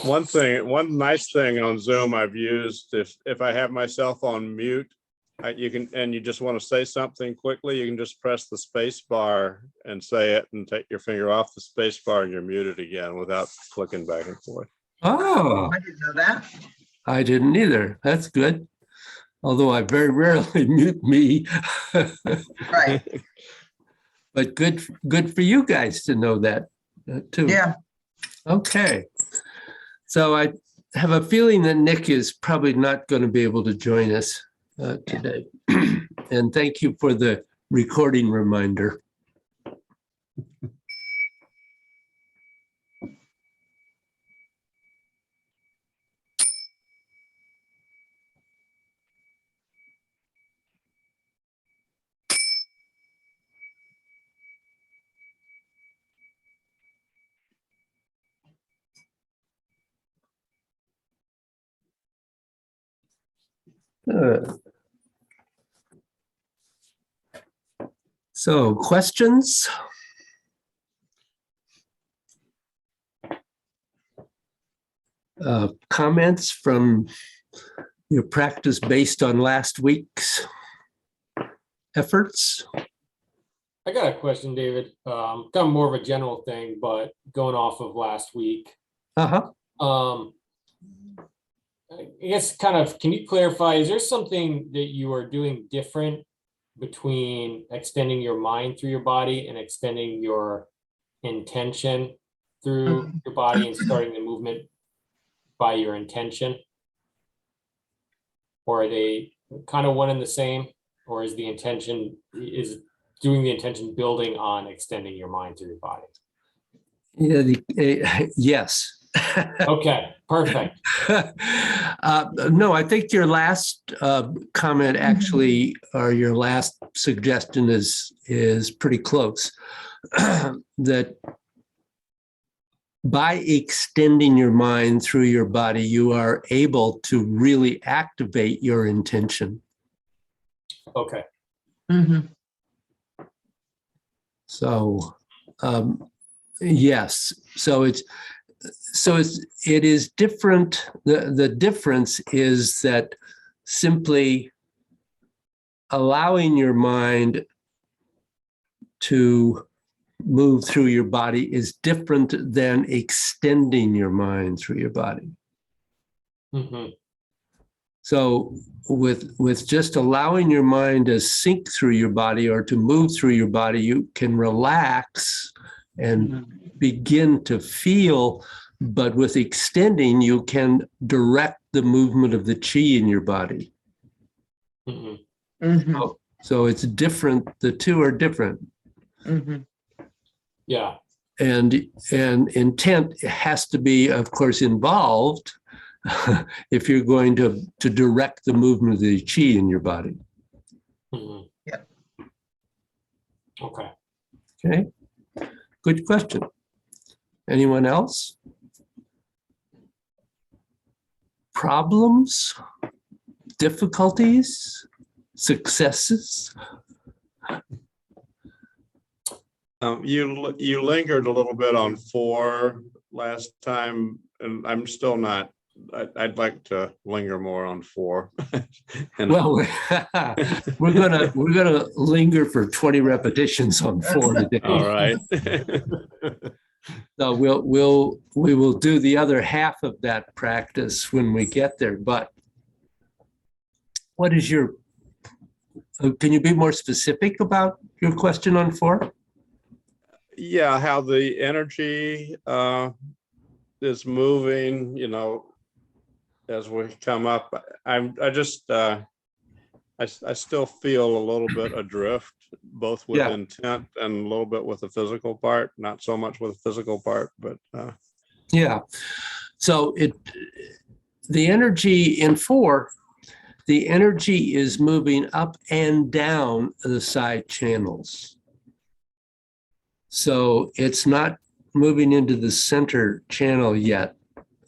One nice thing on Zoom I've used, if I have myself on mute, you just want to say something quickly, you can just press the space bar and say it and take your finger off the space bar and you're muted again without clicking back and forth. Oh, I didn't know that. I didn't either. That's good. Although I very rarely mute me. Right. But good for you guys to know that too. Yeah. Okay. So I have a feeling that Nick is probably not going to be able to join us today. And thank you for the recording reminder. So questions? Comments from your practice based on last week's efforts? I got a question, David. Kind of more of a general thing, but going off of last week. Uh-huh. I guess kind of, can you clarify, is there something that you are doing different between extending your mind through your body and extending your intention through your body and starting the movement by your intention? Or are they kind of one and the same? Or is the intention, is doing the intention building on extending your mind through your body? Yeah, yes. Okay, perfect. No, I think your last comment actually, or your last suggestion is pretty close. That by extending your mind through your body, you are able to really activate your intention. Okay. Mhm. So, yes. So it is different. The difference is that simply allowing your mind to move through your body is different than extending your mind through your body. Mm-hmm. So with just allowing your mind to sink through your body or to move through your body, you can relax and begin to feel, but with extending, you can direct the movement of the chi in your body. Mm-hmm. Mhm. So it's different. The two are different. Mhm. Yeah. And intent has to be, of course, involved if you're going to direct the movement of the chi in your body. Mm-hmm. Yeah. Okay. Okay, good question. Anyone else? Problems, difficulties, successes? You lingered a little bit on 4 last time, and I'm still not. I'd like to linger more on 4. Well, we're gonna linger for 20 repetitions on 4 today. All right. So we will do the other half of that practice when we get there. But what is your? Can you be more specific about your question on 4? Yeah, how the energy is moving, as we come up. I still feel a little bit adrift, both with intent and a little bit with the physical part, not so much with the physical part, but yeah. So the energy in 4, the energy is moving up and down the side channels. So it's not moving into the center channel yet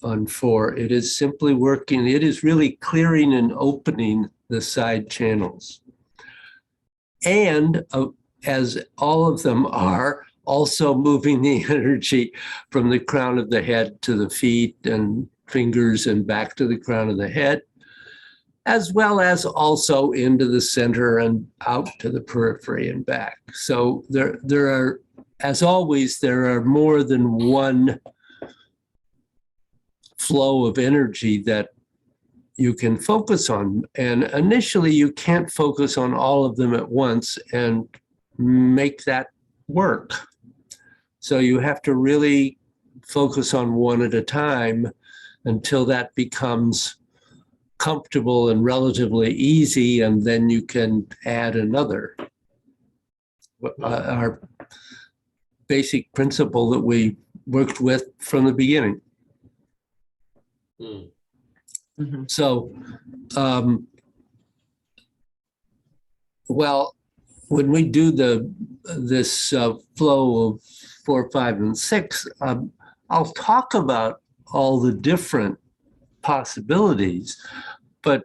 on 4. It is simply working. It is really clearing and opening the side channels. And as all of them are, also moving the energy from the crown of the head to the feet and fingers and back to the crown of the head, as well as also into the center and out to the periphery and back. So there are, as always, there are more than one flow of energy that you can focus on. And initially, you can't focus on all of them at once and make that work. So you have to really focus on one at a time until that becomes comfortable and easy, and then you can add another. Our basic principle that we worked with from the beginning. Hmm. Mhm. So, well, when we do this flow of 4, 5, and 6, I'll talk about all the different possibilities, but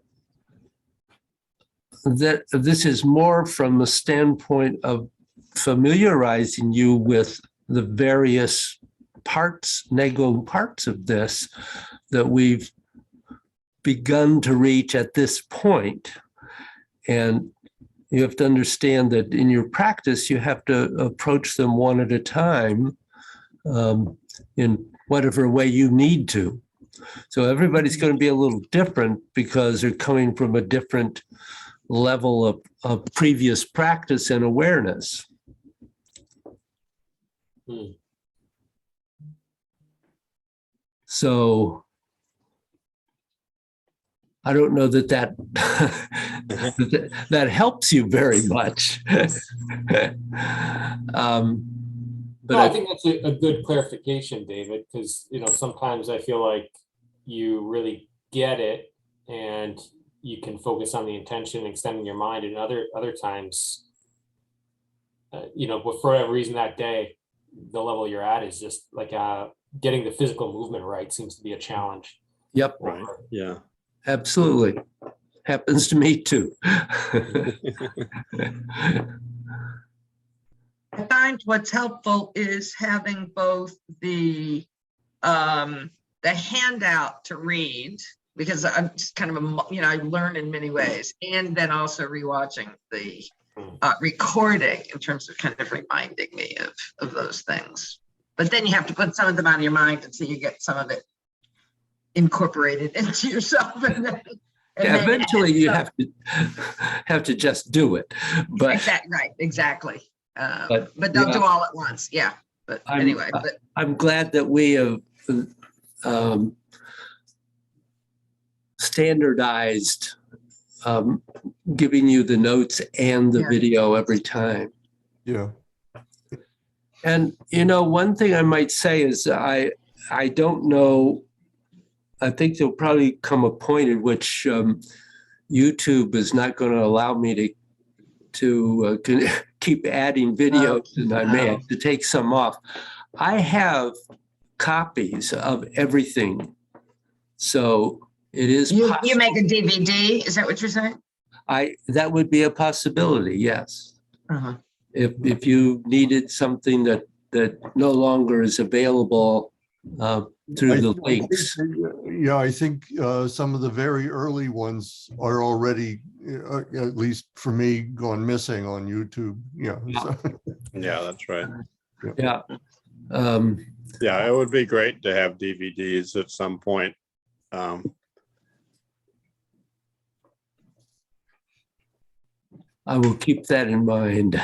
that this is more from the standpoint of familiarizing you with the various parts, nego parts of this that we've begun to reach at this point. And you have to understand that in your practice, you have to approach them one at a time in whatever way you need to. So everybody's going to be a little different because they're coming from a different level of previous practice and awareness. Hmm. So I don't know that that helps you very much. But No, I think that's a good clarification, David, because, sometimes I feel like you really get it and you can focus on the intention, extending your mind, and other times, but for whatever reason that day, the level you're at is just like getting the physical movement right seems to be a challenge. Yep, Right. Yeah. absolutely. Happens to me too. I find what's helpful is having both the handout to read, because I'm just kind of I learn in many ways, and then also rewatching the recording in terms of kind of reminding me of those things. But then you have to put some of them out of your mind until you get some of it incorporated into yourself. And then Eventually you have to just do it. But exactly. But, But don't yeah. do all at once. Yeah. But anyway, I'm glad that we have standardized giving you the notes and the Yeah. video every time. Yeah. And, one thing I might say is I don't know, I think there'll probably come a point at which YouTube is not going to allow me to keep adding videos, and I may have to take some off. I have copies of everything. So it is you possible. make a DVD. Is that what you're saying? That would be a possibility, yes. Uh-huh. If you needed something that no longer is available through the links. I think some of the very early ones are already, at least for me, gone missing on YouTube. Yeah. So. Yeah, that's right. Yeah. Yeah, it would be great to have DVDs at some point. I will keep that in mind.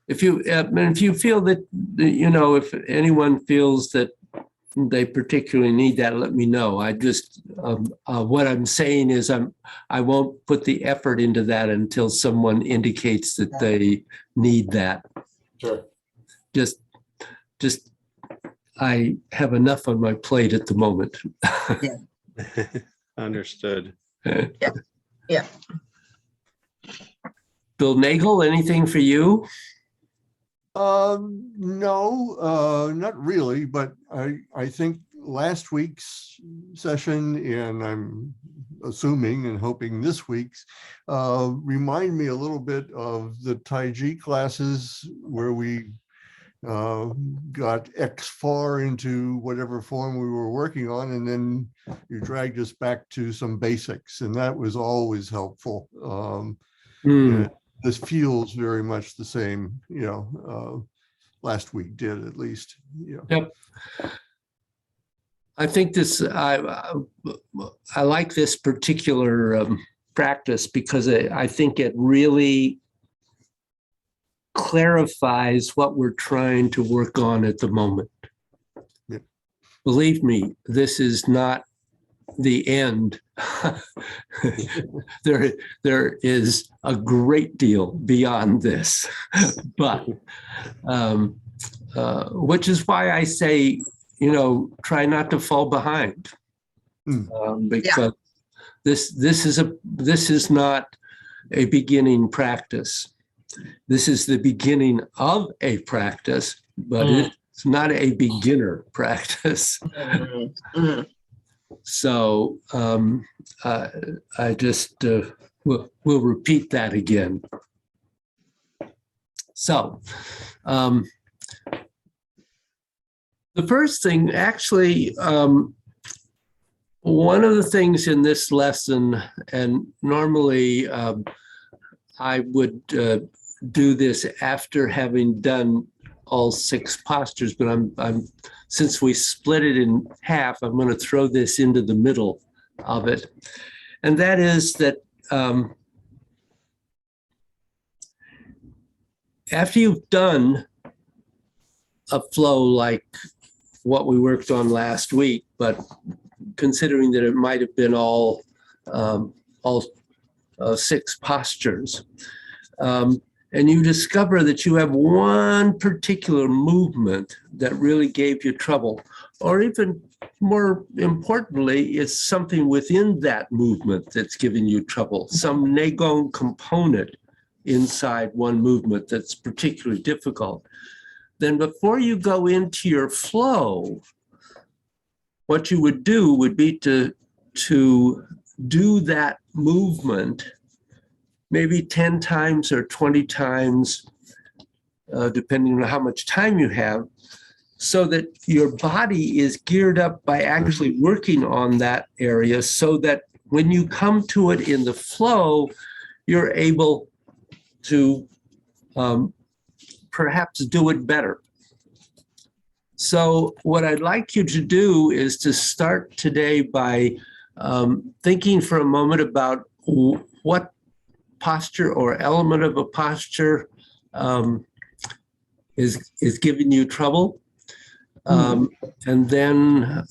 If you feel that, if anyone feels that they particularly need that, let me know. I just, what I'm saying is I won't put the effort into that until someone indicates that they need that. Sure. Just I have enough on my plate at the moment. Understood. Yeah. Bill Nagel, anything for you? No, not really, but I think last week's session, and assuming and hoping this week's, remind me a little bit of the Tai Chi classes where we got X far into whatever form we were working on, and then you dragged us back to some basics, and that was always helpful. Hmm. Yeah, this feels very much the same, last week did at least. Yep. I think I like this particular practice because I think it really clarifies what we're trying to work on at the moment. Yep. Believe me, this is not the end. There is a great deal beyond this, but which is why I say, try not to fall behind, because this is not a beginning practice. This is the beginning of a practice, but it's not a beginner practice. So I just will repeat that again. So the first thing, actually, one of the things in this lesson, and normally I would do this after having done all 6 postures, but since we split it in half, I'm going to throw this into the middle of it. And that is that after you've done a flow like what we worked on last week, but considering that it might have been all 6 postures, and you discover that you have one particular movement that really gave you trouble, or even more importantly, it's something within that movement that's giving you trouble, some Neigong component inside one movement that's particularly difficult. Then before you go into your flow, what you would do would be to do that movement maybe 10 times or 20 times, depending on how much time you have, so that your body is geared up by actually working on that area, so that when you come to it in the flow, you're able to perhaps do it better. So what I'd like you to do is to start today by thinking for a moment about what posture or element of a posture is giving you trouble. And then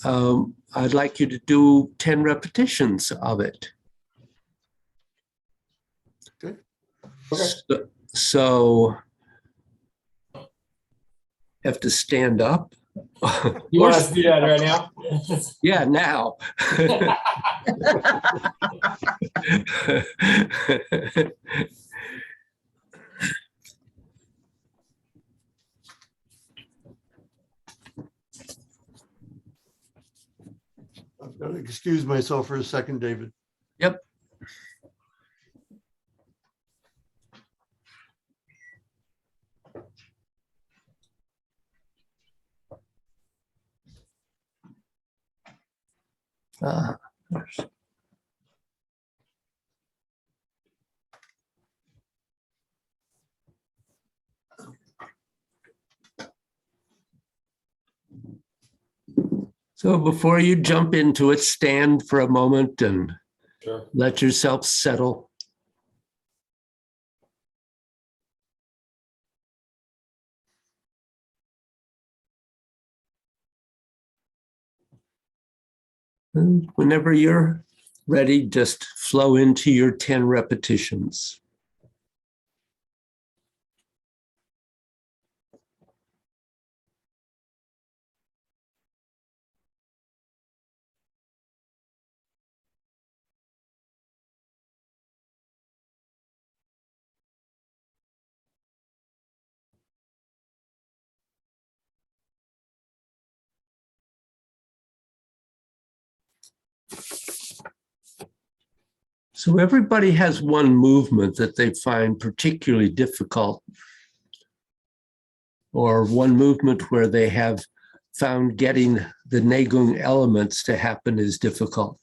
I'd like you to do 10 repetitions of it. Okay. So you have to stand up. You want us to do that right now? Yeah, now. I've got to excuse myself for a second, David. Yep. So before you jump into it, stand for a moment and Sure. let yourself settle. And whenever you're ready, just flow into your 10 repetitions. So everybody has one movement that they find particularly difficult, or one movement where they have found getting the Negung elements to happen is difficult.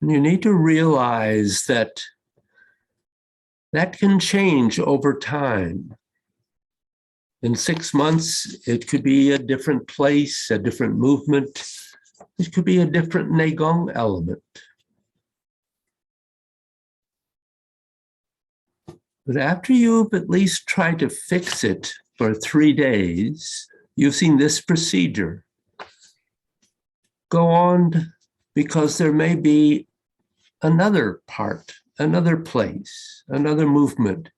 And you need to realize that that can change over time. In 6 months, it could be a different place, a different movement. It could be a different Negung element. But after you've at least tried to fix it for 3 days, using this procedure, go on, because there may be another part, another place, another movement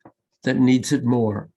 that needs it more.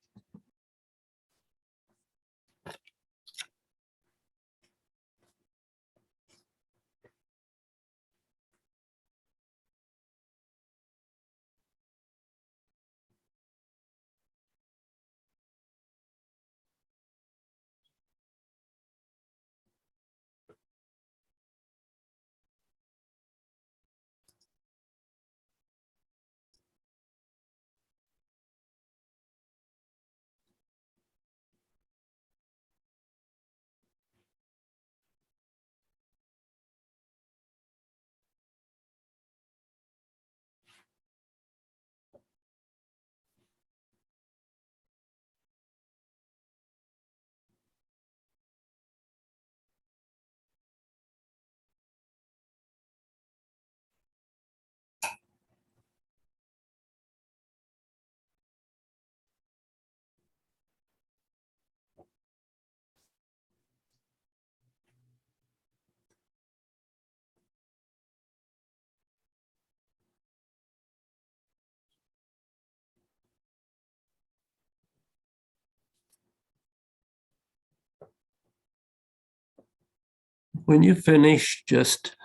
When you finish, just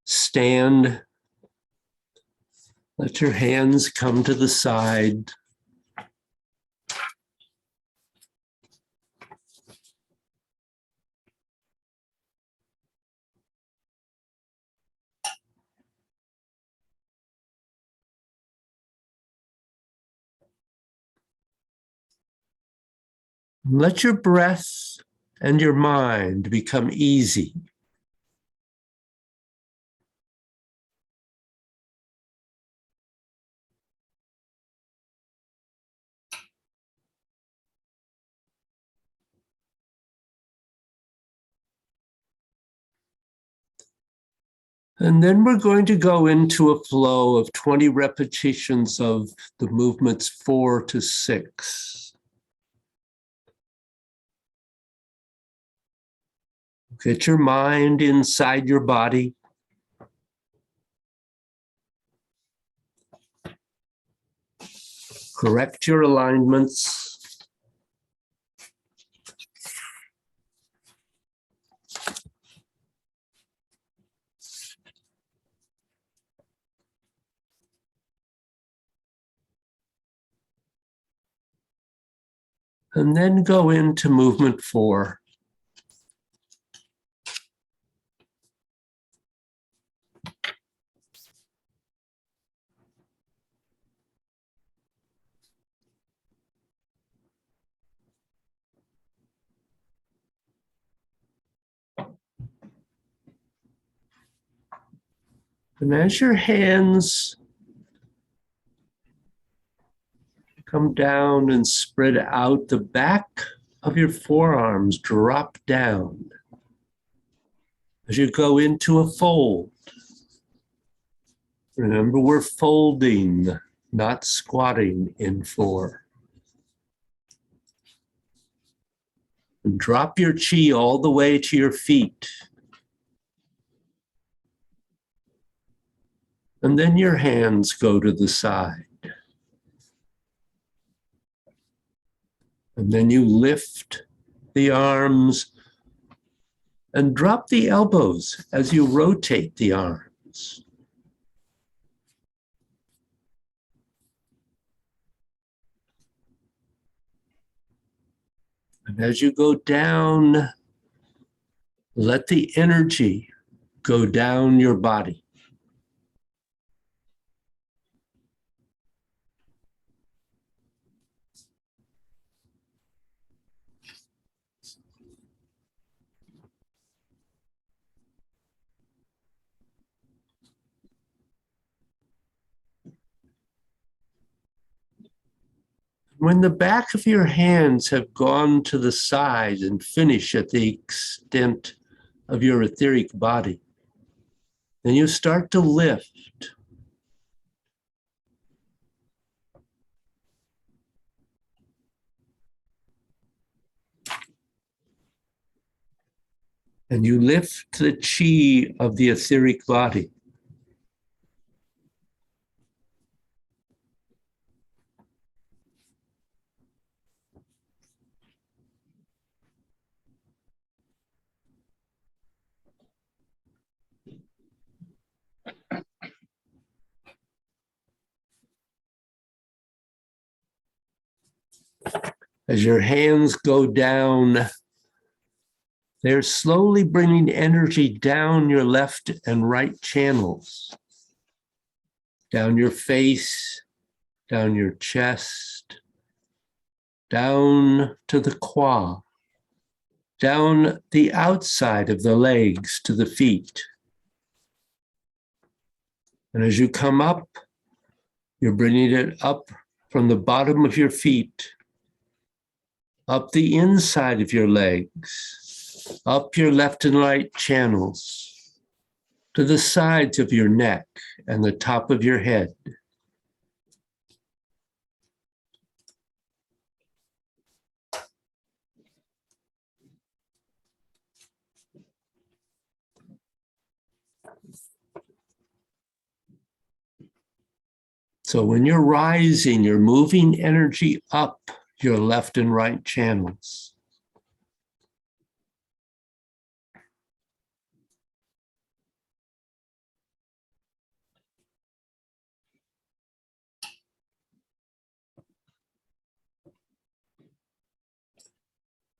stand. Let your hands come to the side. Let your breath and your mind become easy. And then we're going to go into a flow of 20 repetitions of the movements 4 to 6. Get your mind inside your body. Correct your alignments. And then go into movement 4. And as your hands come down and spread out, the back of your forearms drop down as you go into a fold. Remember, we're folding, not squatting in 4. And drop your chi all the way to your feet. And then your hands go to the side. And then you lift the arms and drop the elbows as you rotate the arms. And as you go down, let the energy go down your body. When the back of your hands have gone to the side and finish at the extent of your etheric body, then you start to lift. And you lift the chi of the etheric body. As your hands go down, they're slowly bringing energy down your left and right channels, down your face, down your chest, down to the qua, down the outside of the legs to the feet. And as you come up, you're bringing it up from the bottom of your feet, up the inside of your legs, up your left and right channels, to the sides of your neck and the top of your head. So when you're rising, you're moving energy up your left and right channels.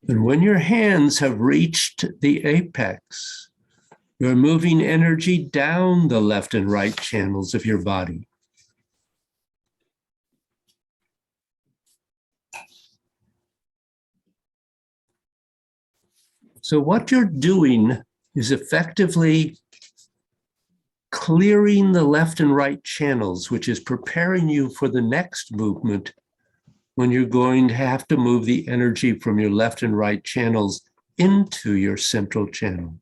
And when your hands have reached the apex, you're moving energy down the left and right channels of your body. So what you're doing is effectively clearing the left and right channels, which is preparing you for the next movement when you're going to have to move the energy from your left and right channels into your central channel.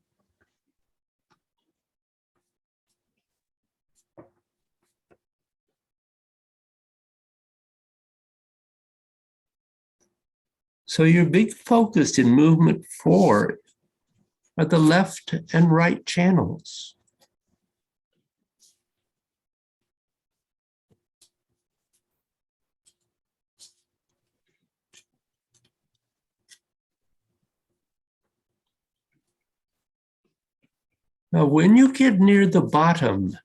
So your big focus in movement 4 are the left and right channels. Now, when you get near the bottom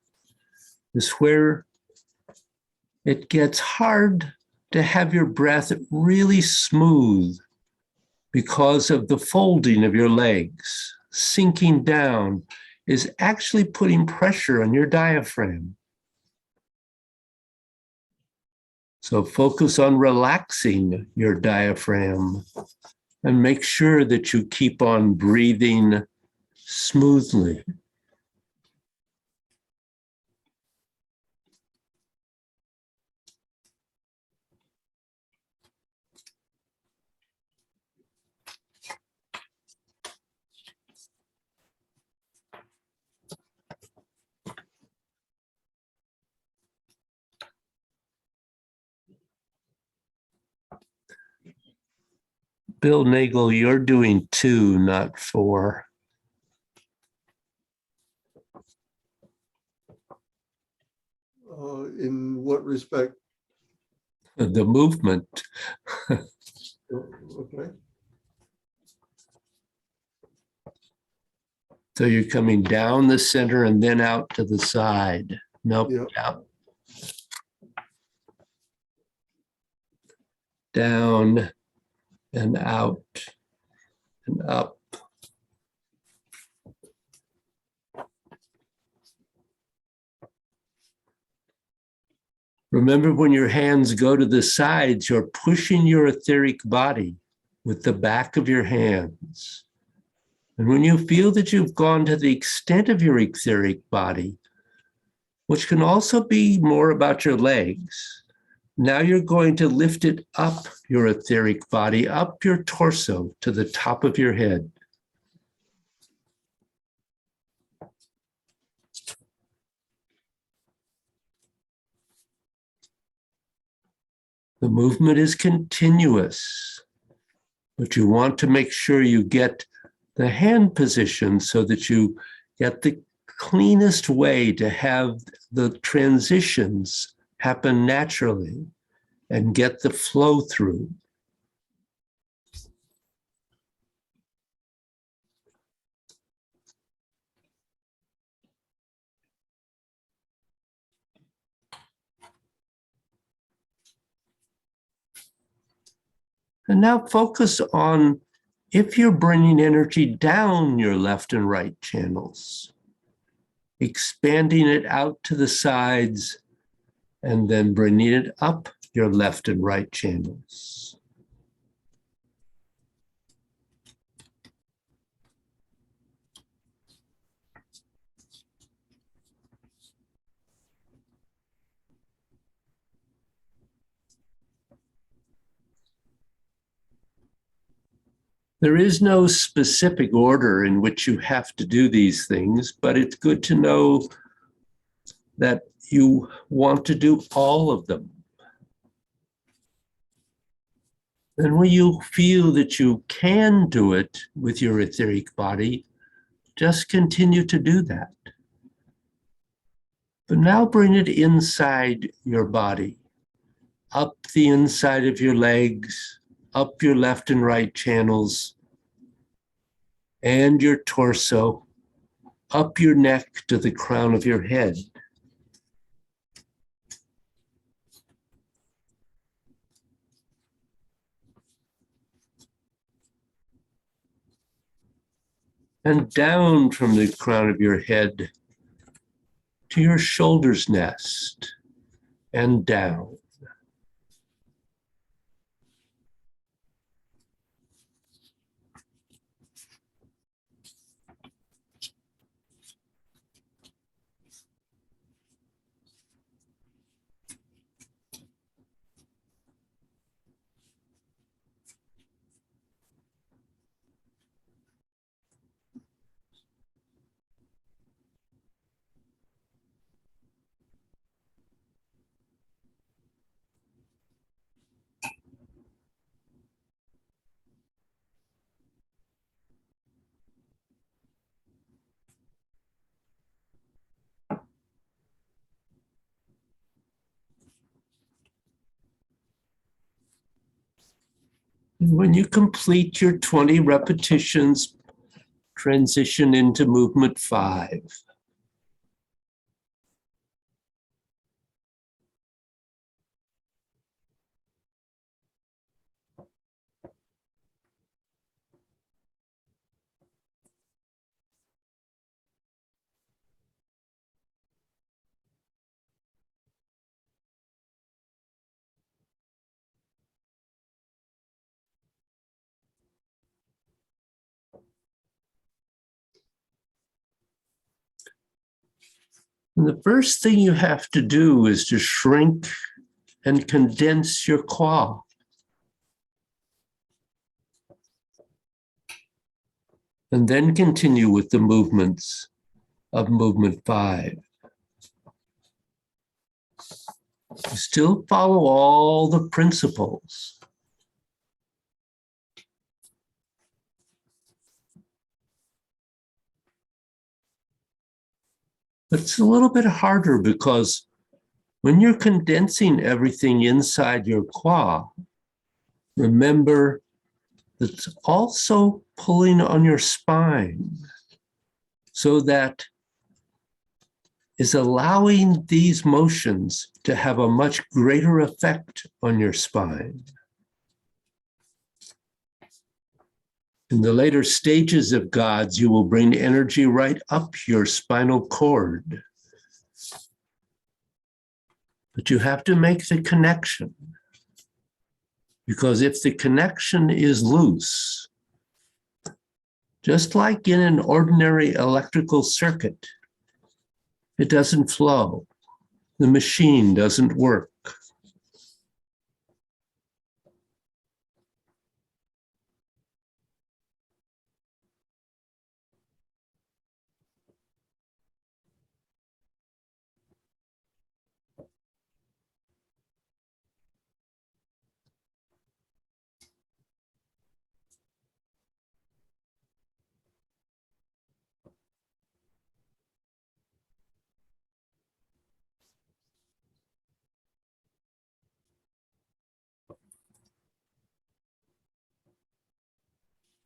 is where it gets hard to have your breath really smooth because of the folding of your legs. Sinking down is actually putting pressure on your diaphragm. So focus on relaxing your diaphragm and make sure that you keep on breathing smoothly. Bill Nagel, you're doing 2, not 4. In what respect? The movement. Okay. So you're coming down the center and then out to the side. Nope, Yeah. out. Down, and out and up. Remember, when your hands go to the sides, you're pushing your etheric body with the back of your hands. And when you feel that you've gone to the extent of your etheric body, which can also be more about your legs, now you're going to lift it up your etheric body, up your torso to the top of your head. The movement is continuous, but you want to make sure you get the hand position so that you get the cleanest way to have the transitions happen naturally and get the flow through. And now focus on if you're bringing energy down your left and right channels, expanding it out to the sides, and then bringing it up your left and right channels. There is no specific order in which you have to do these things, but it's good to know that you want to do all of them. And when you feel that you can do it with your etheric body, just continue to do that. But now bring it inside your body, up the inside of your legs, up your left and right channels, and your torso, up your neck to the crown of your head. And down from the crown of your head to your shoulders nest and down. And when you complete your 20 repetitions, transition into movement 5. And the first thing you have to do is to shrink and condense your claw. And then continue with the movements of movement 5. Still follow all the principles. But it's a little bit harder because when you're condensing everything inside your claw, remember that it's also pulling on your spine, so that is allowing these motions to have a much greater effect on your spine. In the later stages of gods, you will bring energy right up your spinal cord. But you have to make the connection. Because if the connection is loose, just like in an ordinary electrical circuit, it doesn't flow. The machine doesn't work.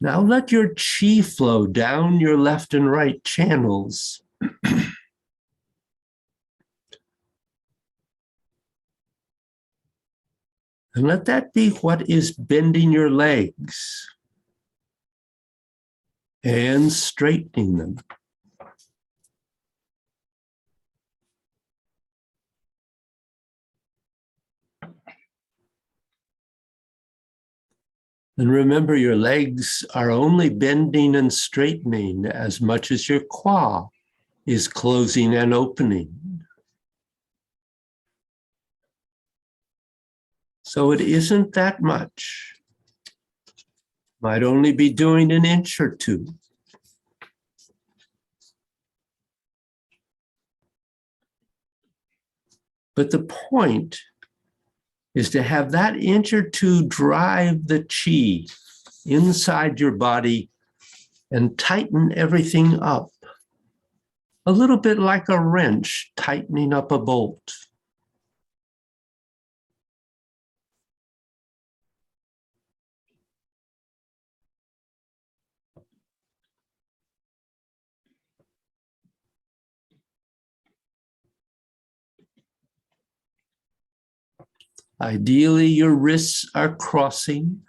Now let your chi flow down your left and right channels. And let that be what is bending your legs and straightening them. And remember, your legs are only bending and straightening as much as your qua is closing and opening. So it isn't that much. Might only be doing an inch or two. But the point is to have that inch or two drive the chi inside your body and tighten everything up. A little bit like a wrench tightening up a bolt. Ideally, your wrists are crossing.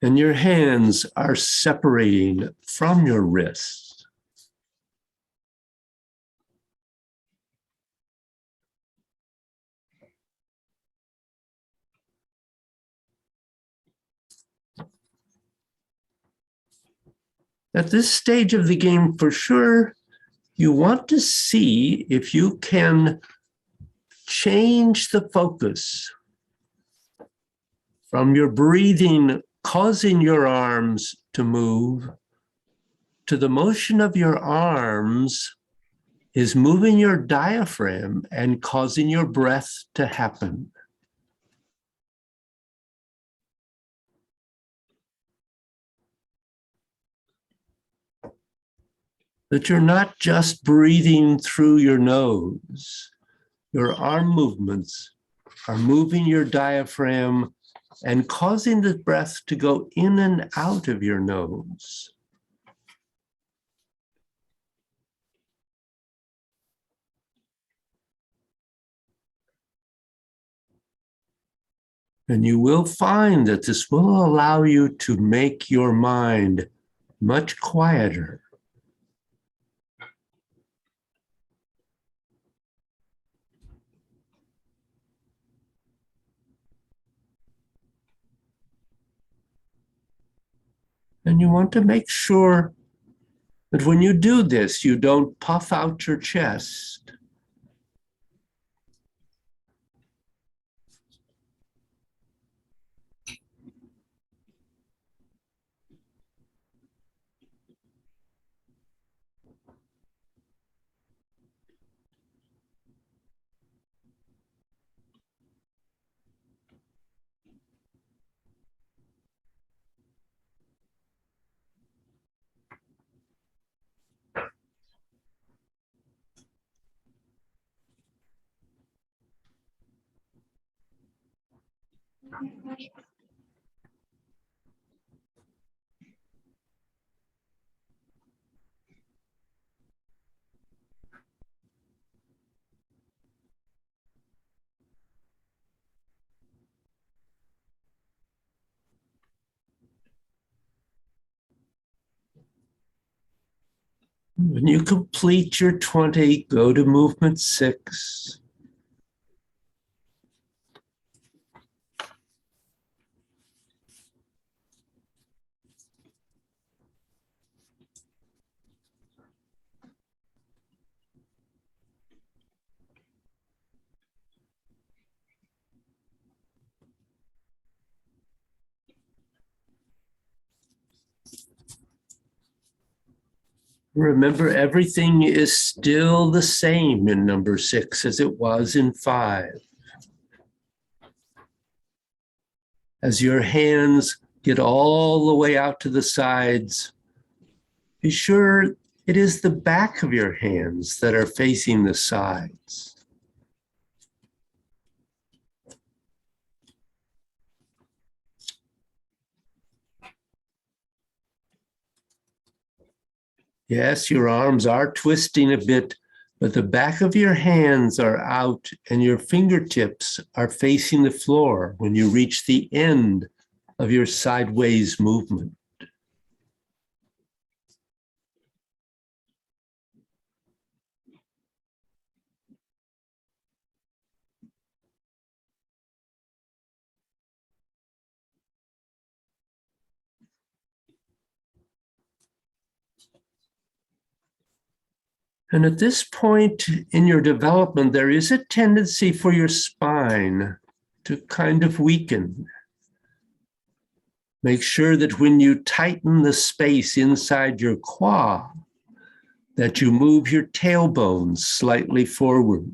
And your hands are separating from your wrists. At this stage of the game, for sure, you want to see if you can change the focus from your breathing causing your arms to move to the motion of your arms is moving your diaphragm and causing your breath to happen. That you're not just breathing through your nose. Your arm movements are moving your diaphragm and causing the breath to go in and out of your nose. And you will find that this will allow you to make your mind much quieter. And you want to make sure that when you do this, you don't puff out your chest. When you complete your 20, go to movement 6. Remember, everything is still the same in number 6 as it was in 5. As your hands get all the way out to the sides, be sure it is the back of your hands that are facing the sides. Yes, your arms are twisting a bit, but the back of your hands are out and your fingertips are facing the floor when you reach the end of your sideways movement. And at this point in your development, there is a tendency for your spine to kind of weaken. Make sure that when you tighten the space inside your quad, that you move your tailbone slightly forward.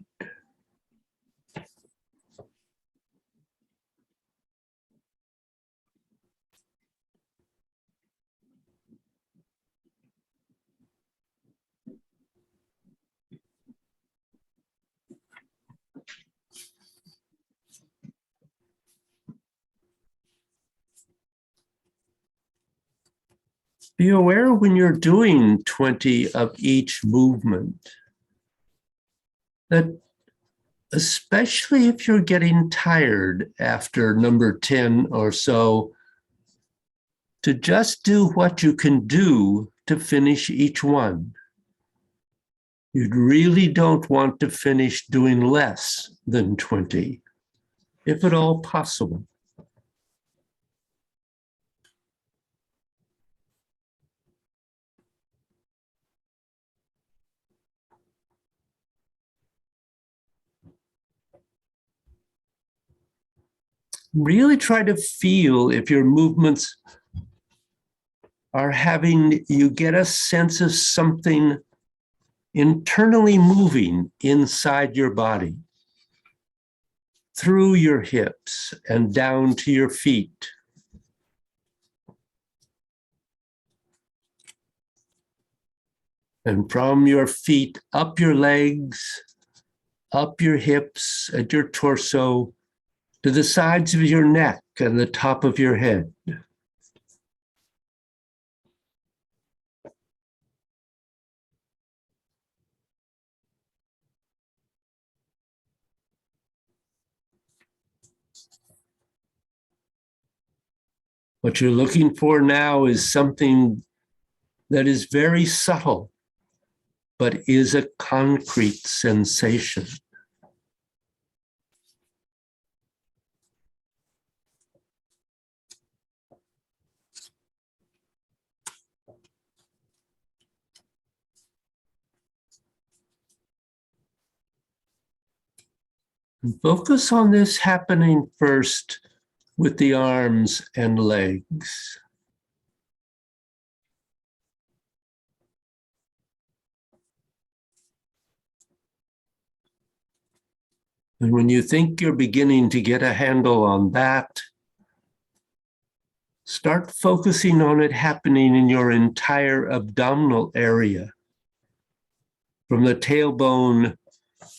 Be aware when you're doing 20 of each movement that, especially if you're getting tired after number 10 or so, to just do what you can do to finish each one. You really don't want to finish doing less than 20, if at all possible. Really try to feel if your movements are having you get a sense of something internally moving inside your body, through your hips and down to your feet. And from your feet, up your legs, up your hips and your torso, to the sides of your neck and the top of your head. What you're looking for now is something that is very subtle, but is a concrete sensation. And focus on this happening first with the arms and legs. And when you think you're beginning to get a handle on that, start focusing on it happening in your entire abdominal area, from the tailbone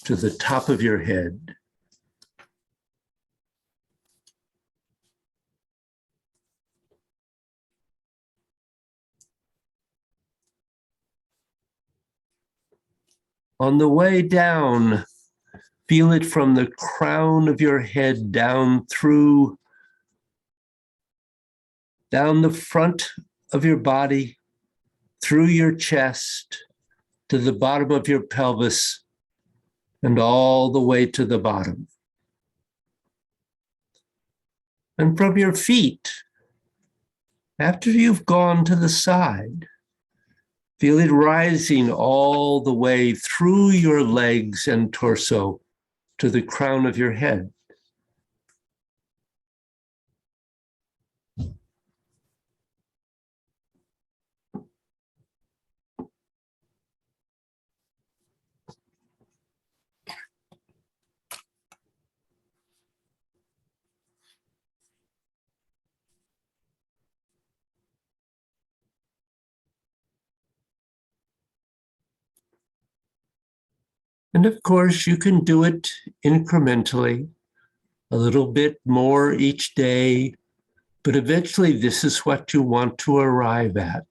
to the top of your head. On the way down, feel it from the crown of your head down through, down the front of your body, through your chest, to the bottom of your pelvis and all the way to the bottom. And from your feet, after you've gone to the side, feel it rising all the way through your legs and torso to the crown of your head. And of course, you can do it incrementally, a little bit more each day, but eventually this is what you want to arrive at.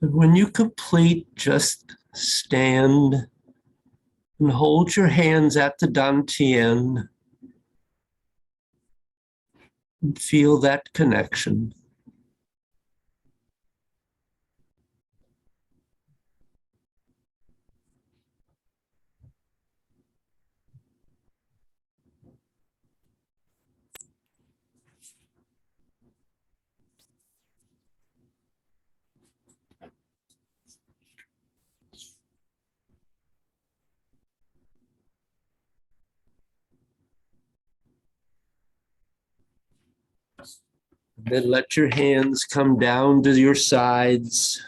And when you complete, just stand and hold your hands at the dantian and feel that connection. Then let your hands come down to your sides.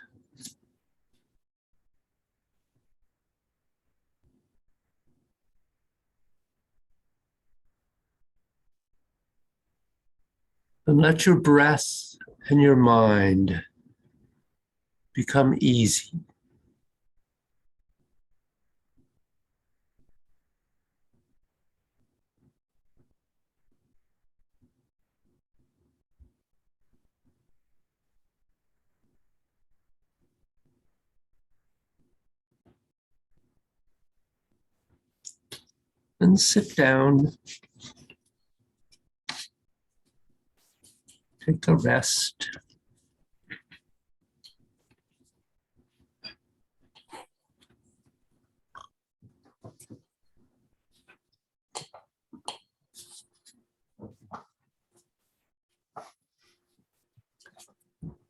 And let your breath and your mind become easy. And sit down. Take a rest.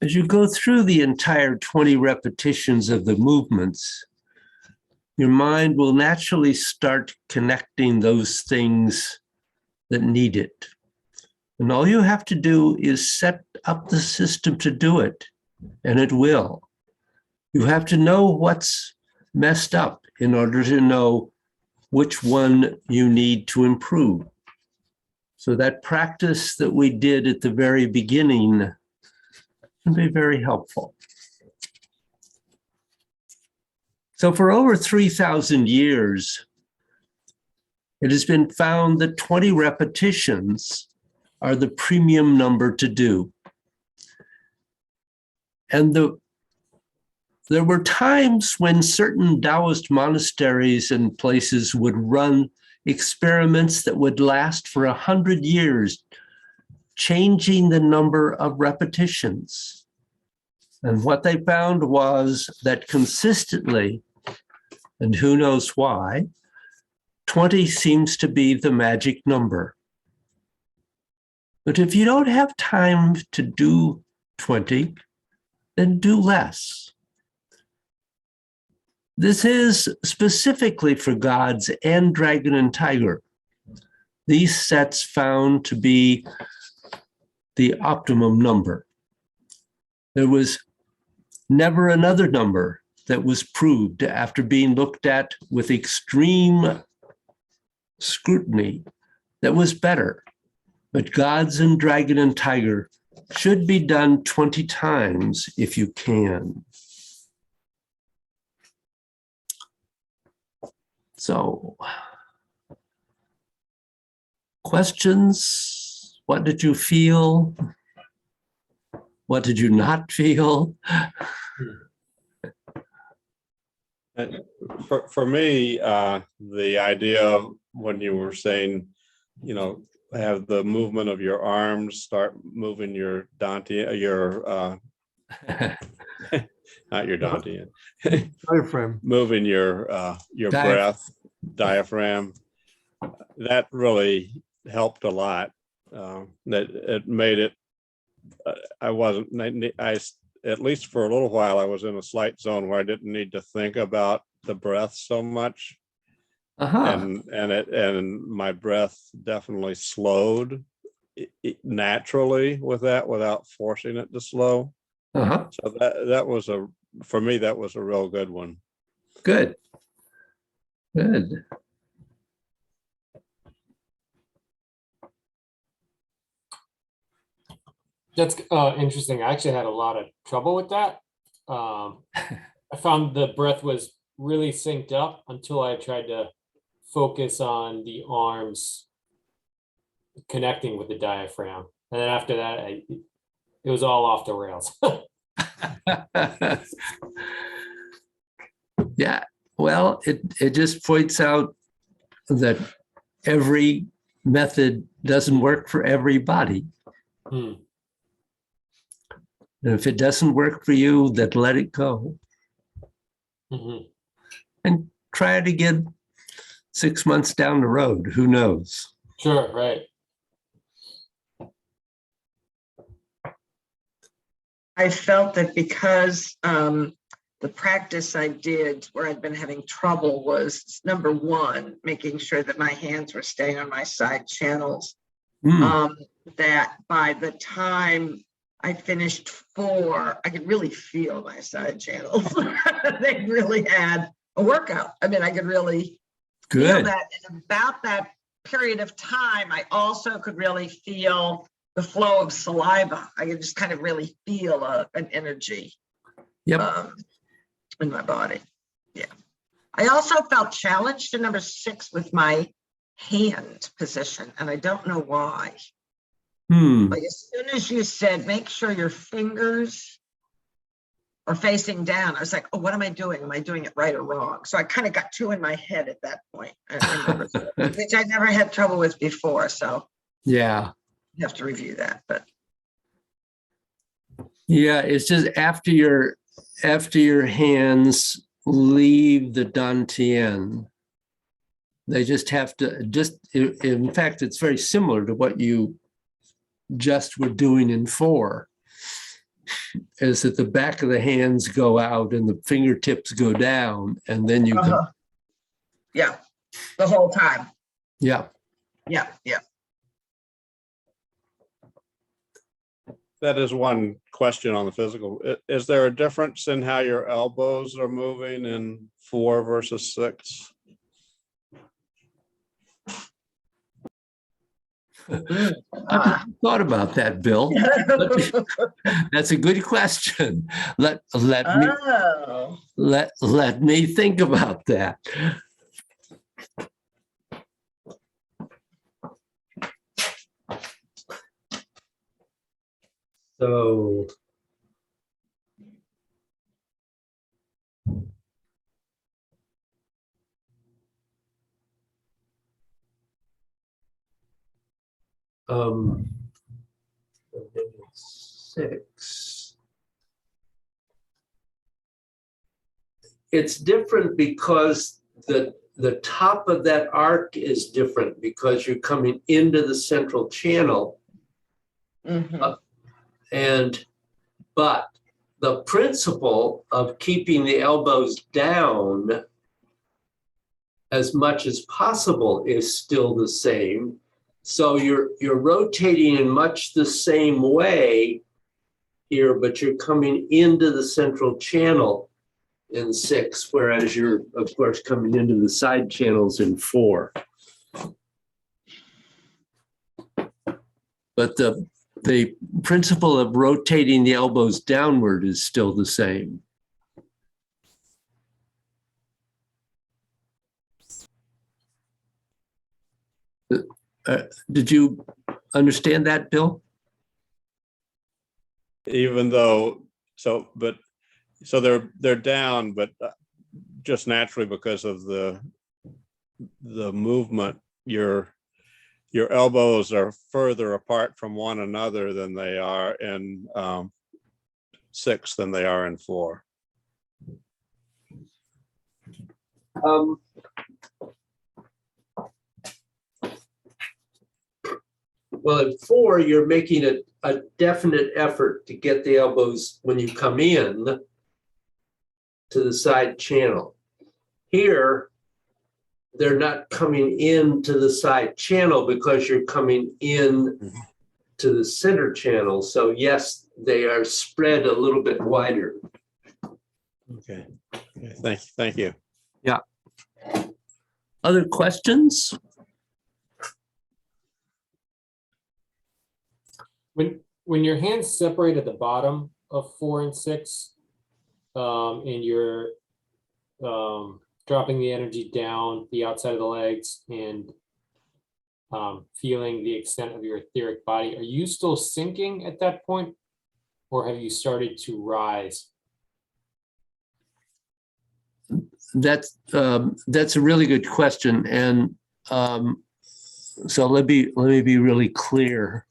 As you go through the entire 20 repetitions of the movements, your mind will naturally start connecting those things that need it. And all you have to do is set up the system to do it, and it will. You have to know what's messed up in order to know which one you need to improve. So that practice that we did at the very beginning can be very helpful. So for over 3,000 years, it has been found that 20 repetitions are the premium number to do. And there were times when certain Taoist monasteries and places would run experiments that would last for 100 years, changing the number of repetitions. And what they found was that consistently, and who knows why, 20 seems to be the magic number. But if you don't have time to do 20, then do less. This is specifically for gods and dragon and tiger. These sets found to be the optimum number. There was never another number that was proved after being looked at with extreme scrutiny that was better. But gods and dragon and tiger should be done 20 times if you can. So, questions? What did you feel? What did you not feel? For me, the idea when you were saying, have the movement of your arms, start moving your Dantian, not your Dantian, Diaphragm. moving your breath, diaphragm. That really helped a lot. That it made it. At least for a little while, I was in a slight zone where I didn't need to think about the breath so much. And my breath definitely slowed naturally with that, without forcing it to slow. So that was for me, that was a real good one. Good. Good. That's interesting. I actually had a lot of trouble with that. I found the breath was really synced up until I tried to focus on the arms connecting with the diaphragm. And then after that, it was all off the rails. Yeah, well, it just points out that every method doesn't work for everybody. Hmm. And if it doesn't work for you, then let it go. Mhm. And try it again 6 months down the road. Who knows? Sure, right. I felt that because the practice I did where I'd been having trouble was, number one, making sure that my hands were staying on my side channels. That by the time I finished 4, I could really feel my side channels. They really had a workout. I mean, I could really feel that. And about that period of time, I also could really feel the flow of saliva. I could just kind of really feel an energy in my body. Yeah. I also felt challenged in number 6 with my hand position, and I don't know why. Like as soon as you said, make sure your fingers are facing down, I was like, oh, what am I doing? Am I doing it right or wrong? So I kind of got 2 in my head at that point, which I never had trouble with before. So yeah, you have to review that. But yeah, it's just after your hands leave the Dantian, they just have to in fact, it's very similar to what you just were doing in 4, is that the back of the hands go out and the fingertips go down, and then you can. Yeah, the whole time. Yeah. That is one question on the physical. Is there a difference in how your elbows are moving in 4 versus 6? I thought about that, Bill. That's a good question. Let me think about that. So six. It's different because the top of that arc is different because you're coming into the central channel Mhm. But the principle of keeping the elbows down as much as possible is still the same. So you're rotating in much the same way here, but you're coming into the central channel in 6, whereas you're, of course, coming into the side channels in 4. But the principle of rotating the elbows downward is still the same. Did you understand that, Bill? Even though, so they're down, but just naturally because of the movement, your elbows are further apart from one another than they are in 6 than they are in 4. Well, in 4, you're making a definite effort to get the elbows when you come in to the side channel. Here, they're not coming into the side channel because you're coming in to the center channel. So yes, they are spread a little bit wider. Okay. Thank you. Yeah. Other questions? When your hands separate at the bottom of 4 and 6, and you're dropping the energy down the outside of the legs and feeling the extent of your etheric body, are you still sinking at that point, or have you started to rise? That's a really good question, and so let me be really clear.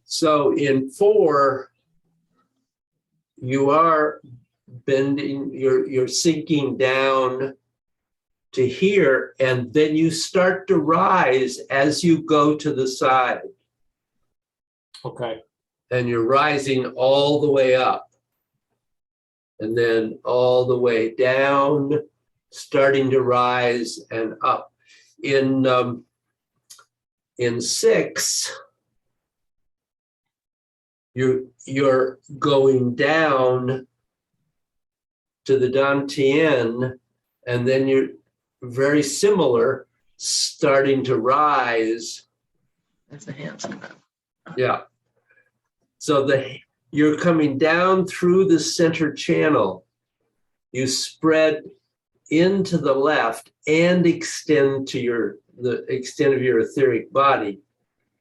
So in 4, you are bending, you're sinking down to here, and then you start to rise as you go to the side. Okay. And you're rising all the way up. And then all the way down, starting to rise and up. In 6, you're going down to the dantian, and then you're very similar, starting to rise. As the hands come up. Yeah. So you're coming down through the center channel. You spread into the left and extend to the extent of your etheric body,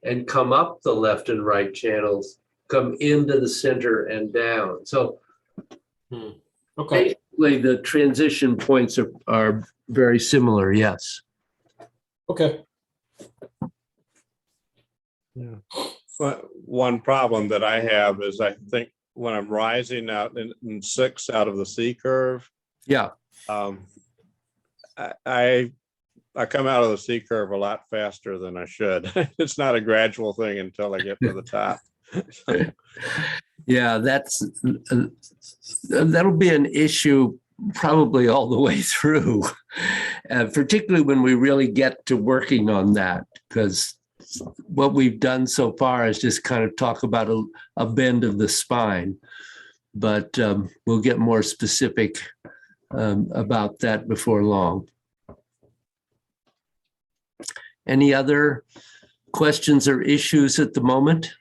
and come up the left and right channels, come into the center and down. So Okay. basically the transition points are very similar, yes. Okay. Yeah. But one problem that I have is I think when I'm rising out in 6 out of the C curve, Yeah. I come out of the C curve a lot faster than I should. It's not a gradual thing until I get to the top. Yeah, that'll be an issue probably all the way through, particularly when we really get to working on that, because what we've done so far is just kind of talk about a bend of the spine, but we'll get more specific about that before long. Any other questions or issues at the moment?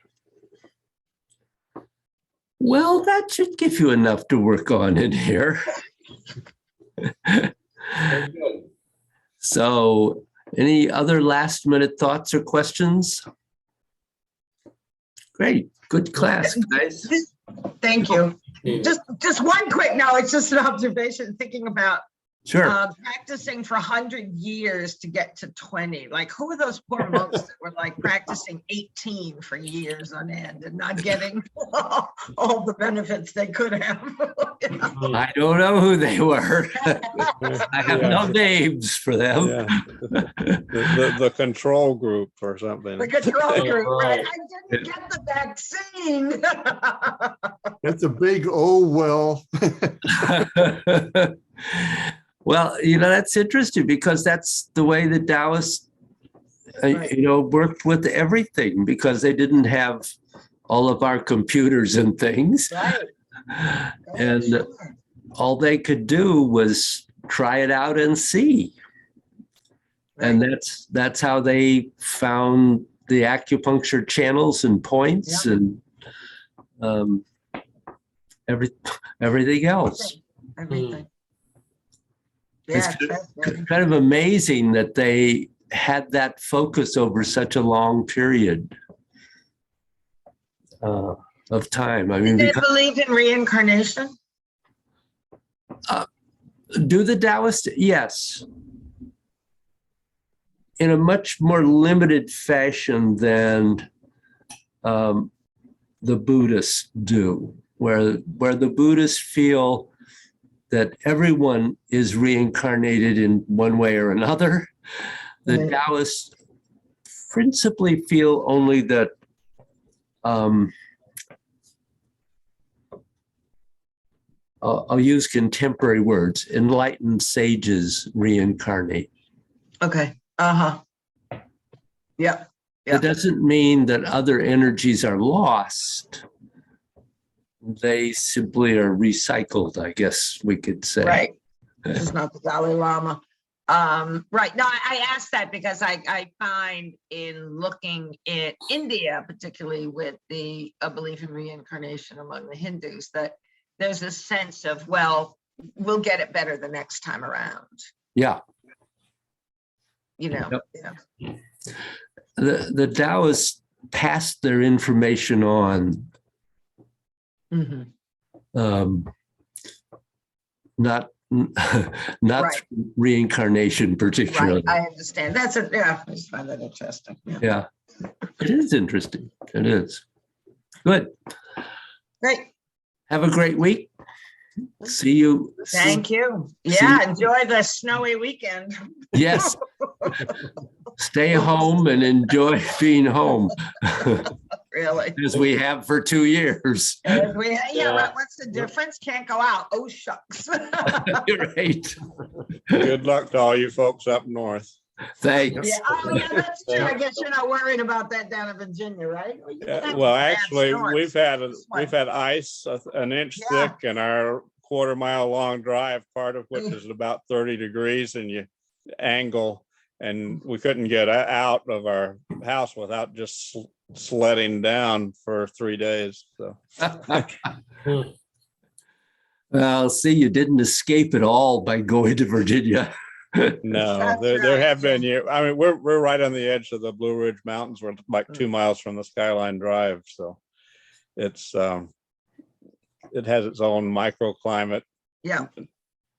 Well, that should give you enough to work on in here. Very good. So, any other last minute thoughts or questions? Great, good class, guys. Thank you. Yeah. Just one quick, no, it's just an observation, thinking about Sure. practicing for 100 years to get to 20. Like, who are those poor monks that were like practicing 18 for years on end and not getting all the benefits they could have? You know? Mhm. I don't know who they were. I have no names for them. Yeah. The control group or something. The control Yeah, group, right? right. I didn't get the vaccine. That's a big, oh, well. Well, that's interesting because that's the way the Taoists, Right. worked with everything because they didn't have all of our computers and things. Right. And Sure. all they could do was try it out and see. And that's how they found the acupuncture channels and points and everything else. Everything. It's Yeah, fascinating. kind of amazing that they had that focus over such a long period of time. I mean, They because, believe in reincarnation. do the Taoists? Yes. In a much more limited fashion than the Buddhists do, where the Buddhists feel that everyone is reincarnated in one way or another. The Right. Taoists principally feel only that I'll use contemporary words, enlightened sages reincarnate. Okay. Uh-huh. Yeah. Yeah. It doesn't mean that other energies are lost. They simply are recycled, I guess we could say. Right. This is not the Dalai Lama. Right. No, I asked that because I find in looking at India, particularly with the belief in reincarnation among the Hindus, that there's a sense of, well, we'll get it better the next time around. Yeah. Yep. Yeah. The Taoists passed their information on, Mhm. not Right. reincarnation particularly. Right. I understand. I just find that interesting. Yeah. Yeah, it is interesting. It is. Good. Great. Have a great week. See you. Thank you. See- Yeah. Enjoy the snowy weekend. Yes. Stay home and enjoy being home Really. as we have for 2 years. Yeah. What's the difference? Can't go out. Oh, shucks. You're right. Good luck to all you folks up north. Thanks. Yeah, oh, yeah, that's true. I guess you're not worried about that down in Virginia, right? Well, you Yeah, had well, bad actually, storms we've this way. had ice an inch Yeah. thick in our quarter-mile long drive, part of which is about 30 degrees and you angle, and we couldn't get out of our house without just sledding down for 3 days. So Well, see, you didn't escape at all by going to Virginia. no, That's there right, have been years. I mean, we're right on the edge of the Blue Ridge Mountains. We're like 2 miles from the Skyline Drive, so it's it has its own microclimate. Yeah.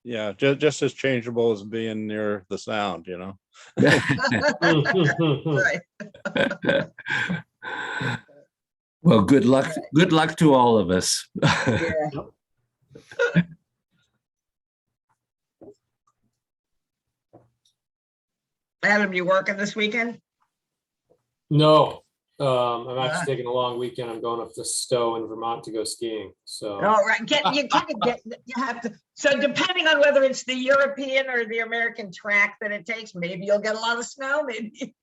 Yeah, just as changeable as being near the sound, Right. Well, good luck. Good luck to all of us. Yeah. Adam, you working this weekend? No, I'm actually taking a long weekend. I'm going up to Stowe in Vermont to go skiing. So All right. You have to. So depending on whether it's the European or the American track that it takes, maybe you'll get a lot of snow. Maybe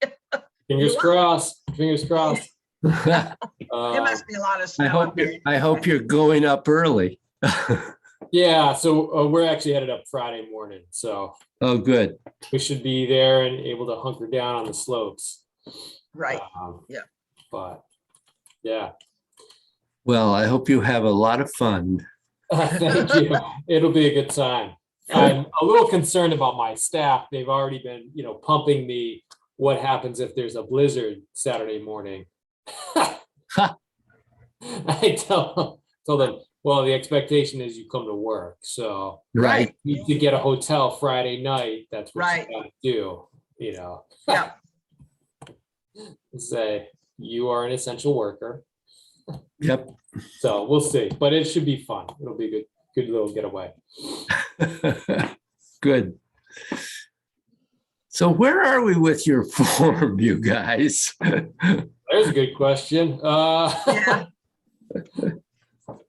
fingers crossed. Fingers crossed. there Um, must be a lot of snow. up there. I hope you're going up early. yeah, so we're actually headed up Friday morning. So Oh, good. we should be there and able to hunker down on the slopes. Right. Yeah. But yeah. Well, I hope you have a lot of fun. Thank you. It'll be a good time. I'm a little concerned about my staff. They've already been, pumping me what happens if there's a blizzard Saturday morning. I told them, Well, the expectation is you come to work, so Right. you need to get a hotel Friday night, that's what Right. you gotta do, you know. Yeah. Say, you are an essential worker, Yep. so we'll see, but it should be fun. It'll be a good little getaway. Good. So where are we with your form, you guys? There's a good question. Yeah.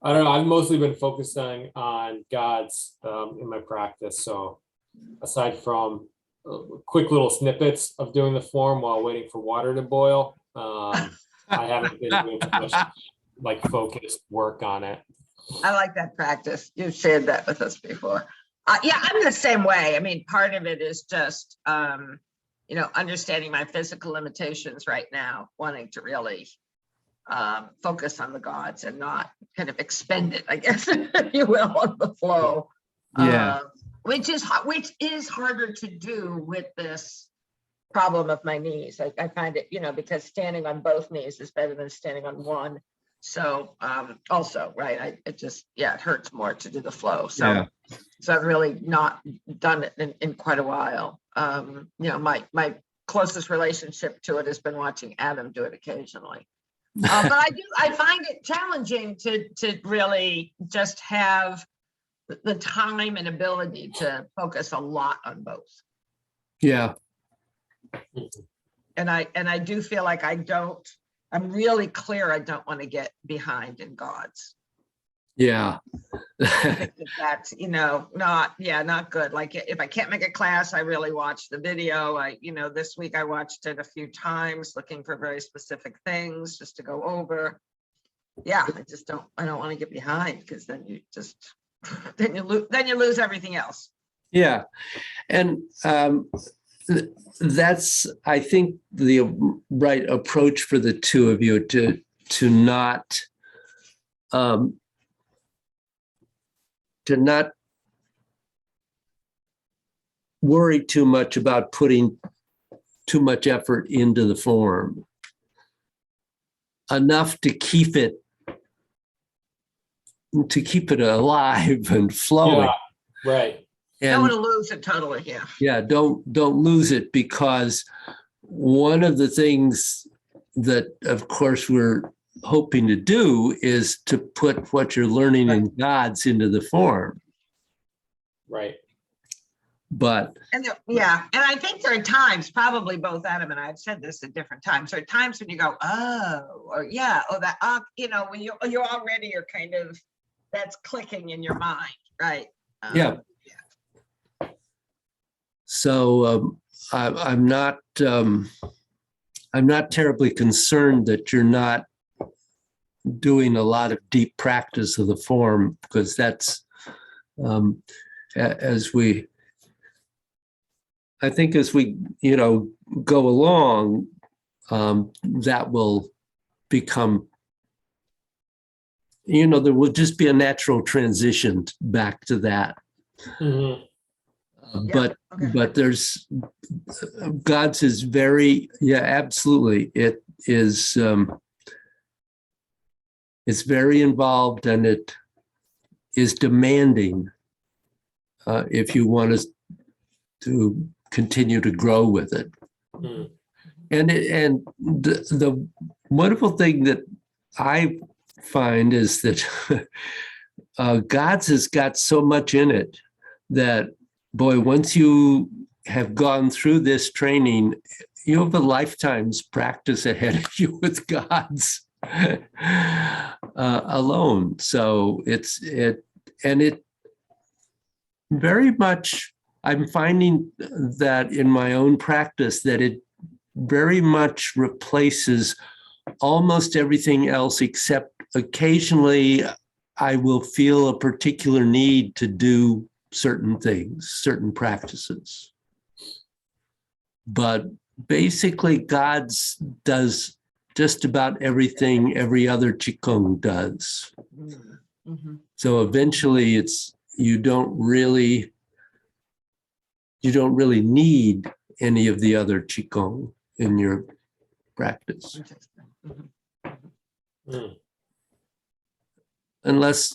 I don't know. I've mostly been focusing on God's in my practice. So aside from quick little snippets of doing the form while waiting for water to boil, I haven't been doing much like focused work on it. I like that practice. You've shared that with us before. Yeah, I'm the same way. I mean, part of it is just, understanding my physical limitations right now, wanting to really focus on the gods and not kind of expend it, I guess, if you will, on the flow. Yeah. Which is harder to do with this problem of my knees. I find it, because standing on both knees is better than standing on one. So also, right, it hurts more to do the flow. So I've really not done it in quite a while. My closest relationship to it has been watching Adam do it occasionally. But I find it challenging to really just have the time and ability to focus a lot on both. Yeah. And I do feel like I'm really clear I don't want to get behind in gods. Yeah. I think that's, not good. Like if I can't make a class, I really watch the video. This week I watched it a few times looking for very specific things just to go over. Yeah, I don't want to get behind because then you just, then you lose everything else. Yeah. And that's, I think, the right approach for the two of you to not worry too much about putting too much effort into the form. Enough to keep it alive and flowing. Yeah, right. Don't And want to lose it totally. Yeah. yeah, don't lose it, because one of the things that, of course, we're hoping to do is to put what you're learning in gods into the form. Right. But And I think there are times, probably both Adam and I have said this at different times. There are times when you go, when you already are kind of, that's clicking in your mind, right? yeah. So I'm not terribly concerned that you're not doing a lot of deep practice of the form, because that's as we go along, that will become, there will just be a natural transition back to that. Mhm. But there's God's is very, absolutely. It is, it's very involved, and it is demanding if you want to continue to grow with it. Mm. And the wonderful thing that I find is that God's has got so much in it that, boy, once you have gone through this training, you have a lifetime's practice ahead of you with God's alone. So it very much, I'm finding that in my own practice, that it very much replaces almost everything else, except occasionally I will feel a particular need to do certain things, certain practices. But basically, God's does just about everything every other Qigong does. Mm-hmm. So eventually you don't really need any of the other Qigong in your practice. Mm-hmm. Mm. Unless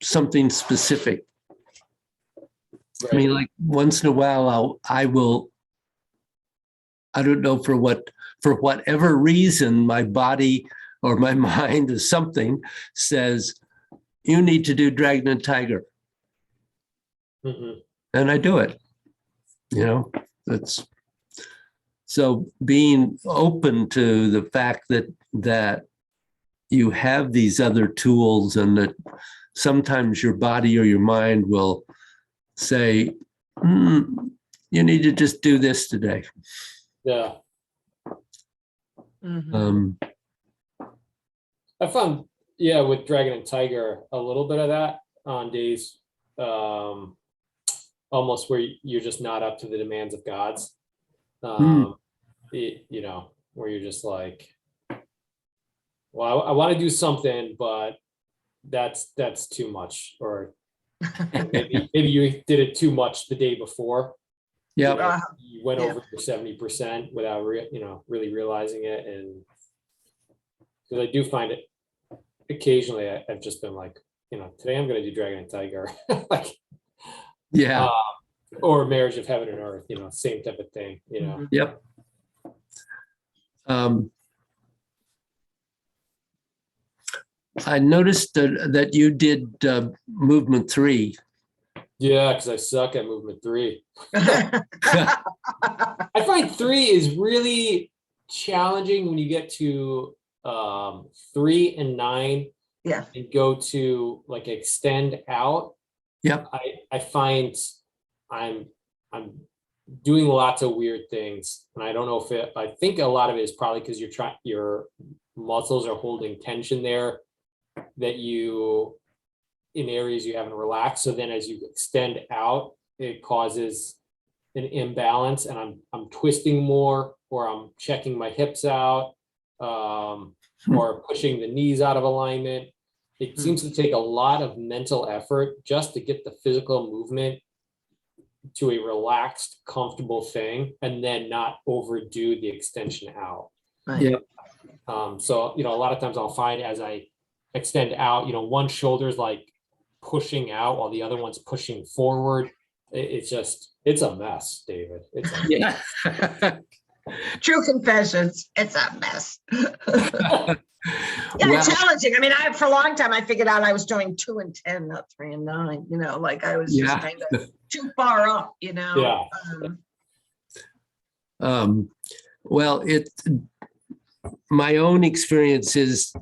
something specific. I Right. mean, like once in a while, I don't know for whatever reason, my body or my mind or something says, you need to do Dragon and Tiger. Mhm. And I do it. That's so being open to the fact that you have these other tools and that sometimes your body or your mind will say, you need to just do this today. Yeah. Mhm. I found, with Dragon and Tiger, a little bit of that on days almost where you're just not up to the demands of gods. Where you're just like, well, I want to do something, but that's too much. Or maybe you did it too much the day before. Yeah. You went Yeah. over your 70% without really realizing it. And because I do find it occasionally, I've just been like, today I'm going to do Dragon and Tiger, like, Yeah. or Marriage of Heaven and Earth, same type of thing, Mhm. Yep. I noticed that you did movement 3. Yeah, because I suck at movement 3. I find 3 is really challenging when you get to 3 and 9. Yeah. And go to like extend out. Yep. I find I'm doing lots of weird things, and I don't know if I think a lot of it is probably because your muscles are holding tension there that you in areas you haven't relaxed. So then as you extend out, it causes an imbalance, and I'm twisting more, or I'm checking my hips out, or pushing the knees out of alignment. It seems to take a lot of mental effort just to get the physical movement to a relaxed, comfortable thing, and then not overdo the extension out. Right. Yeah. So, a lot of times I'll find as I extend out, one shoulder's like pushing out while the other one's pushing forward. It's a mess, David. It's a mess. Yeah. True confessions. It's a mess. Yeah, Well, challenging. I mean, for a long time, I figured out I was doing 2 and 10, not 3 and 9. Like I was just Yeah. kind of too far up. Yeah. Well, my own experience has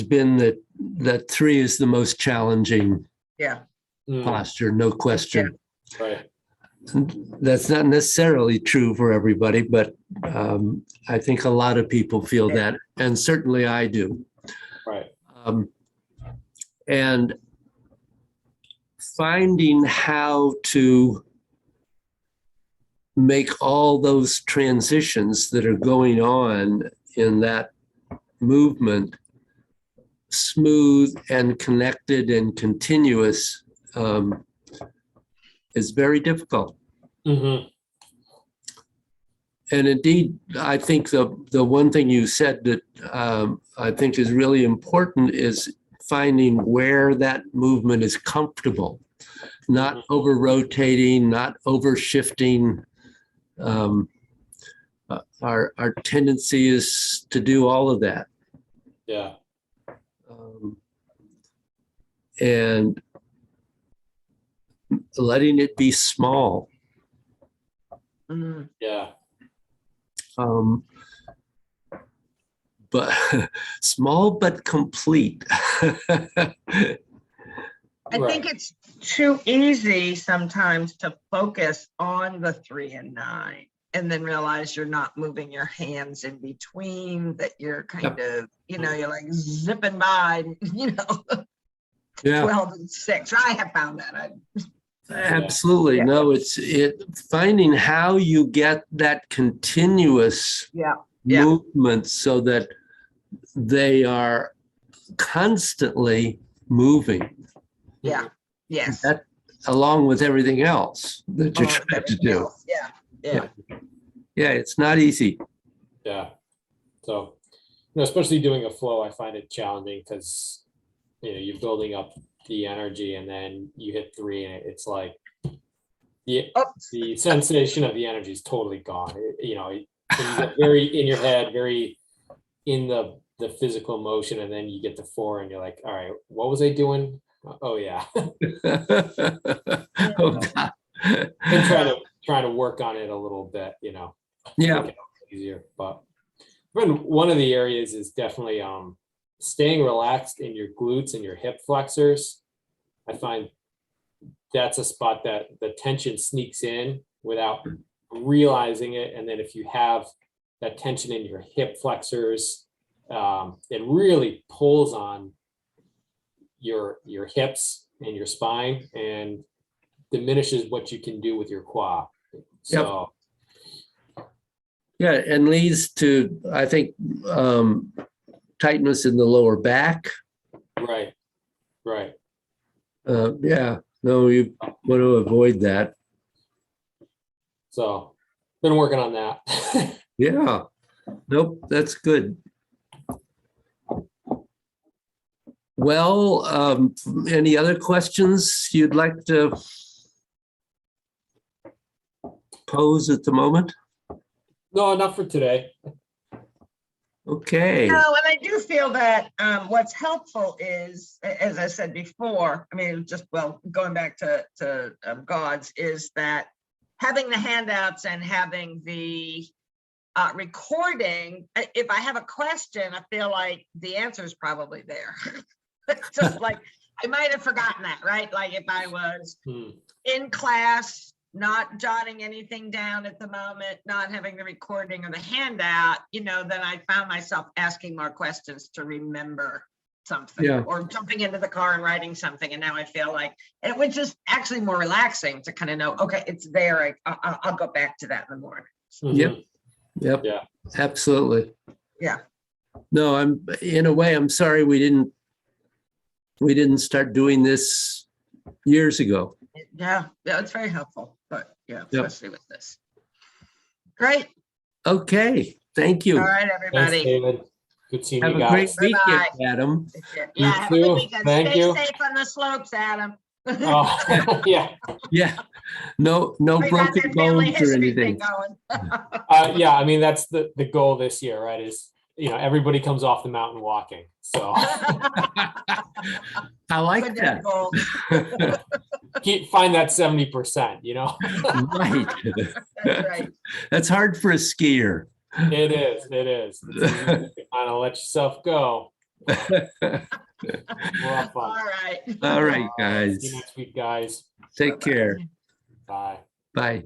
been that 3 is the most challenging Yeah. posture, no question. Right. That's not necessarily true for everybody, but I think a lot of people feel that, and certainly I do. Right. And finding how to make all those transitions that are going on in that movement smooth and connected and continuous is very difficult. Mm-hmm. And indeed, I think the one thing you said that I think is really important is finding where that movement is comfortable, not over rotating, not over shifting. Our tendency is to do all of that. Yeah. And letting it be small. Mhm. Yeah. But small but complete. I think it's too easy sometimes to focus on the 3 and 9 and then realize you're not moving your hands in between, that you're kind of, you're like zipping by, Yeah, 12 and 6. I have found that. absolutely. Yeah. No, it's finding how you get that continuous Yeah. movement so that they are constantly moving. Yeah. Yes. That, along with everything else that you're Along with trying to everything do. else. Yeah. Yeah. Yeah, it's not easy. Yeah. So, especially doing a flow, I find it challenging because you're building up the energy, and then you hit 3 and it's like the Oh. the sensation of the energy is totally gone. You get very in your head, very in the physical motion, and then you get to 4 and you're like, all right, what was I doing? Oh yeah. Oh, God. And trying to work on it a little bit, Yeah, make it easier. But one of the areas is definitely staying relaxed in your glutes and your hip flexors. I find that's a spot that the tension sneaks in without realizing it. And then if you have that tension in your hip flexors, it really pulls on your hips and your spine and diminishes what you can do with your quad. So yeah, and leads to, I think, tightness in the lower back. right. Yeah, no, you want to avoid that. So been working on that. Yeah, nope, that's good. Well, any other questions you'd like to pose at the moment? No, not for today. Okay, No, and I do feel that what's helpful is, as I said before, I mean, just, well, going back to Gods, is that having the handouts and having the recording, if I have a question, I feel like the answer is probably there. Just like, I might have forgotten that, right? Like if I was in class, not jotting anything down at the moment, not having the recording or the handout, then I found myself asking more questions to remember something, Yeah. or jumping into the car and writing something. And now I feel like it was just actually more relaxing to kind of know, okay, it's there. I'll go back to that in the morning. Yep. Yep, Yeah. absolutely. Yeah. No, in a way, I'm sorry we didn't start doing this years ago. Yeah, it's very helpful, but yeah, Yep. especially with this. Great. Okay, thank you. All right, Thanks, everybody. David. Good seeing Have you a great guys. weekend, Bye-bye. Adam. Yeah, have a good too. weekend. Thank Stay you. safe on the slopes, Adam. Oh, yeah. Yeah, no We got broken that family bones or history thing anything. going. Yeah, I mean, that's the goal this year, right? Is, everybody comes off the mountain walking. So I like Good that. goal. find that 70%, Right. That's right. That's hard for a skier. It is. It's kind of let yourself go. We'll have All fun. right. All right, See guys. you next week, guys. Take care. Bye. Bye.